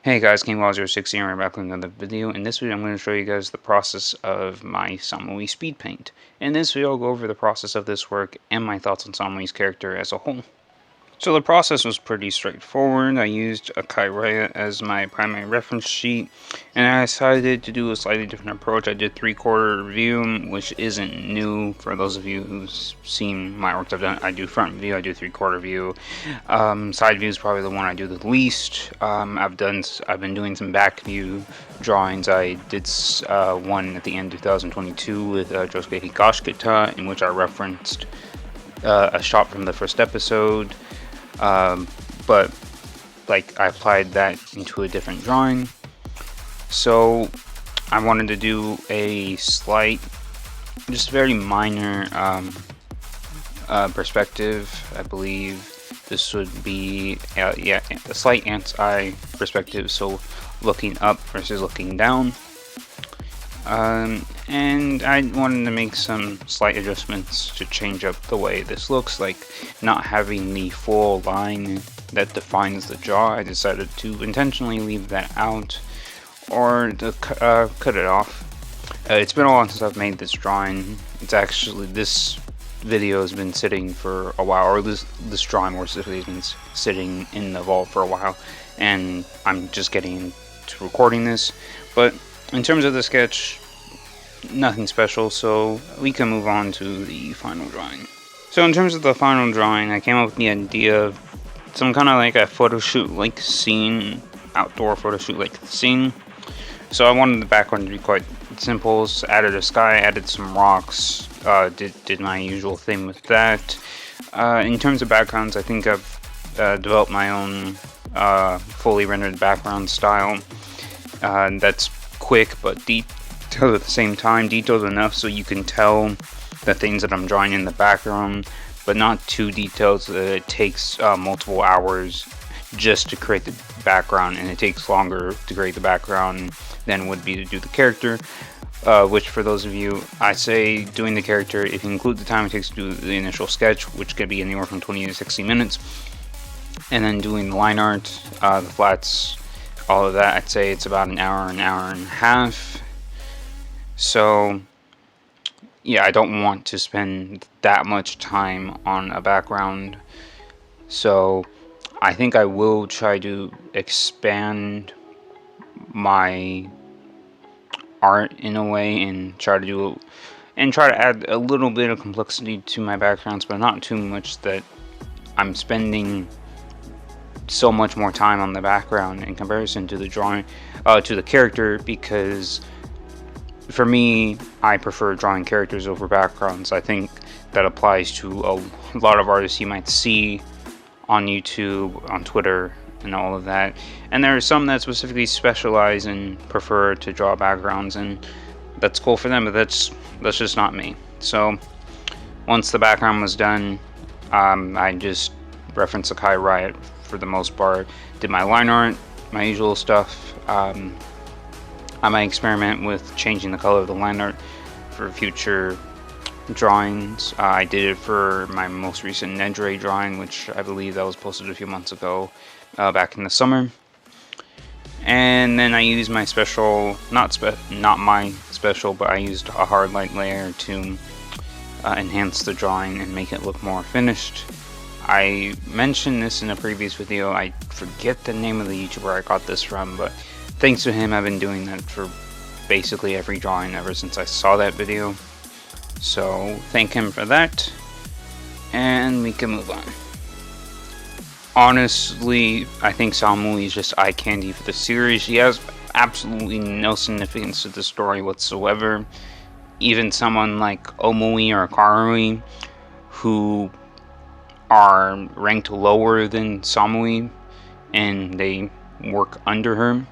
Hey guys, King06 here, and we're back with another video. In this video I'm going to show you guys the process of my Samui Speedpaint. In this video I'll go over the process of this work and my thoughts on Samui's character as a whole. So the process was pretty straightforward. I used a Kairaya as my primary reference sheet, and I decided to do a slightly different approach. I did 3/4 view, which isn't new for those of you who've seen my works I've done. I do front view, I do 3/4 view. Side view is probably the one I do the least. I've been doing some back view drawings. I did one at the end of 2022 with Josuke Higashikata, in which I referenced a shot from the first episode. But like I applied that into a different drawing, so I wanted to do a slight, just very minor perspective. I believe this would be a slight anti perspective, so looking up versus looking down. And I wanted to make some slight adjustments to change up the way this looks, like not having the full line that defines the jaw. I decided to intentionally leave that out, or to cut it off. It's been a while since I've made this drawing. This video has been sitting for a while, or this drawing more specifically has been sitting in the vault for a while, and I'm just getting to recording this. But in terms of the sketch, nothing special, so we can move on to the final drawing. So in terms of the final drawing, I came up with the idea of some kind of like a photo shoot like scene, outdoor photo shoot like scene. So I wanted the background to be quite simple. So added a sky, added some rocks, did my usual thing with that. In terms of backgrounds, I think I've developed my own fully rendered background style. That's quick but detailed at the same time, detailed enough so you can tell the things that I'm drawing in the background, but not too detailed so that it takes multiple hours just to create the background, and it takes longer to create the background than it would be to do the character, which for those of you, I say doing the character, if you include the time it takes to do the initial sketch, which could be anywhere from 20 to 60 minutes, and then doing the line art, the flats, all of that, I'd say it's about an hour and a half. So yeah, I don't want to spend that much time on a background, so I think I will try to expand my art in a way and try to add a little bit of complexity to my backgrounds, but not too much that I'm spending so much more time on the background in comparison to the drawing, to the character, because for me, I prefer drawing characters over backgrounds. I think that applies to a lot of artists you might see on YouTube, on Twitter, and all of that. And there are some that specifically specialize and prefer to draw backgrounds, and that's cool for them, but that's just not me. So once the background was done, I just referenced the Kai Riot for the most part, did my line art, my usual stuff. I might experiment with changing the color of the line art for future drawings. I did it for my most recent Nedre drawing, which I believe that was posted a few months ago, back in the summer. And then I used my special, not my special, but I used a hard light layer to enhance the drawing and make it look more finished. I mentioned this in a previous video. I forget the name of the YouTuber I got this from, but thanks to him I've been doing that for basically every drawing ever since I saw that video. So thank him for that, and we can move on. Honestly, I think Samui is just eye candy for the series. He has absolutely no significance to the story whatsoever. Even someone like Omui or Karui, who are ranked lower than Samui and they work under her,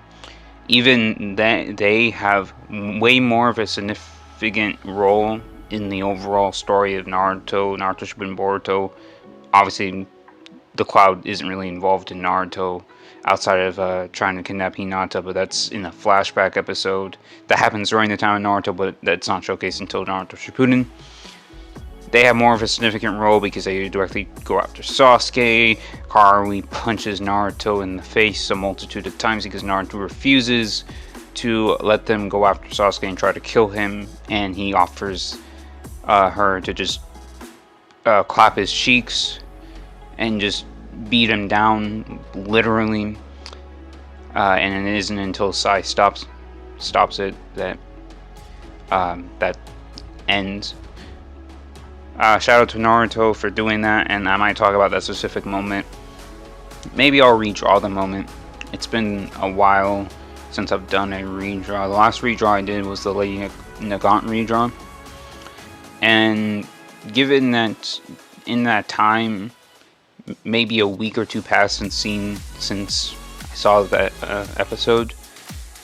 even that they have way more of a significant role in the overall story of Naruto Shippuden Boruto. Obviously the Cloud isn't really involved in Naruto outside of trying to kidnap Hinata, but that's in a flashback episode that happens during the time of Naruto, but that's not showcased until Naruto Shippuden. they have more of a significant role because they directly go after Sasuke. Karui punches Naruto in the face a multitude of times because Naruto refuses to let them go after Sasuke and try to kill him, and he offers her to just clap his cheeks and just beat him down, literally. And it isn't until Sai stops it that that ends. Shout out to Naruto for doing that, and I might talk about that specific moment. Maybe I'll redraw the moment. It's been a while since I've done a redraw. The last redraw I did was the Lady Nagant redraw, and given that in that time, maybe a week or two passed since I saw that episode,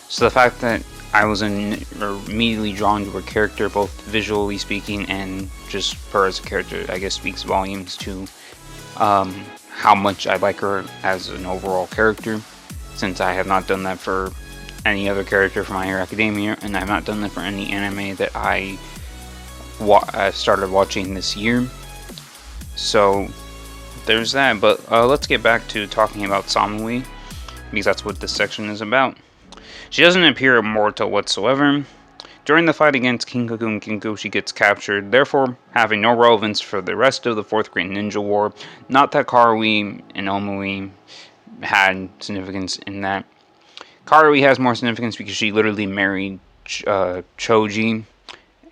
so the fact that I was immediately drawn to her character, both visually speaking and just her as a character, I guess speaks volumes to how much I like her as an overall character, since I have not done that for any other character from My Hero Academia, and I have not done that for any anime that I started watching this year. So there's that, but let's get back to talking about Samui, because that's what this section is about. She doesn't appear immortal whatsoever. During the fight against Kinkaku and Kinko, she gets captured, therefore having no relevance for the rest of the 4th Great Ninja War. Not that Karui and Omui had significance in that. Karui has more significance because she literally married Choji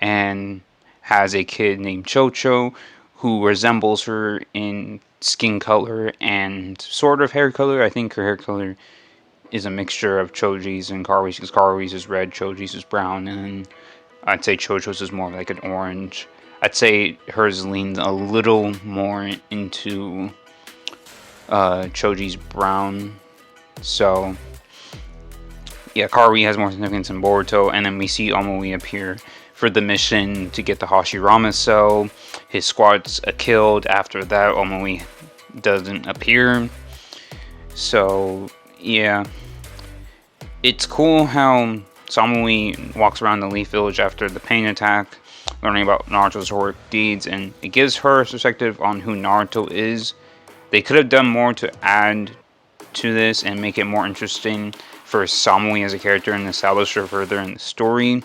and has a kid named Chocho who resembles her in skin color and sort of hair color. I think her hair color is a mixture of Choji's and Karui's, because Karui's is red, Choji's is brown, and I'd say Chocho's is more like an orange. I'd say hers leans a little more into Choji's brown. So yeah, Karui has more significance in Boruto, and then we see Omui appear for the mission to get the Hashirama cell. His squad's killed. After that, Omui doesn't appear. So yeah, it's cool how Samui walks around the Leaf Village after the pain attack, learning about Naruto's heroic deeds, and it gives her a perspective on who Naruto is. They could have done more to add to this and make it more interesting for Samui as a character and establish her further in the story.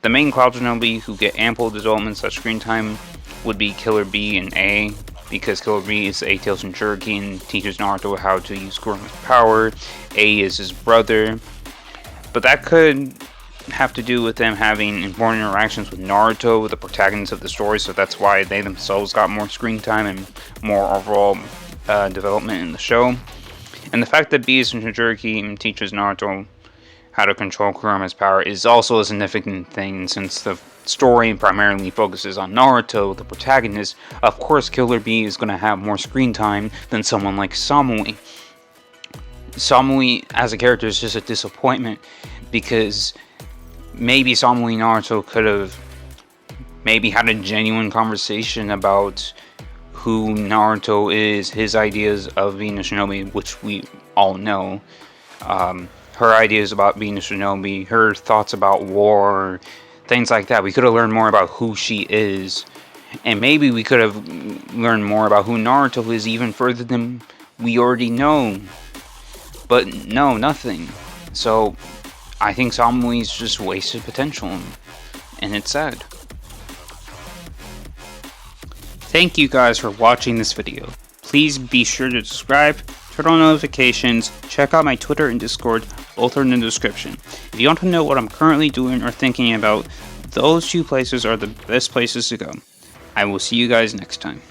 The main Cloud Shinobi who get ample development / screen time would be Killer B and A, because Killer B is the A-Tails Jinchuriki and teaches Naruto how to use Kurama's power. A is his brother. But that could have to do with them having important interactions with Naruto, the protagonist of the story, so that's why they themselves got more screen time and more overall development in the show. And the fact that B is Jinchuriki and teaches Naruto how to control Kurama's power is also a significant thing, since the story primarily focuses on Naruto, the protagonist. Of course, Killer B is going to have more screen time than someone like Samui. Samui as a character is just a disappointment, because maybe Samui and Naruto could have maybe had a genuine conversation about who Naruto is, his ideas of being a shinobi, which we all know. Her ideas about being a shinobi, her thoughts about war, things like that. We could have learned more about who she is. And maybe we could have learned more about who Naruto is even further than we already know. But no, nothing. So I think Samui's just wasted potential. And it's sad. Thank you guys for watching this video. Please be sure to subscribe, turn on notifications, check out my Twitter and Discord, both are in the description. If you want to know what I'm currently doing or thinking about, those two places are the best places to go. I will see you guys next time.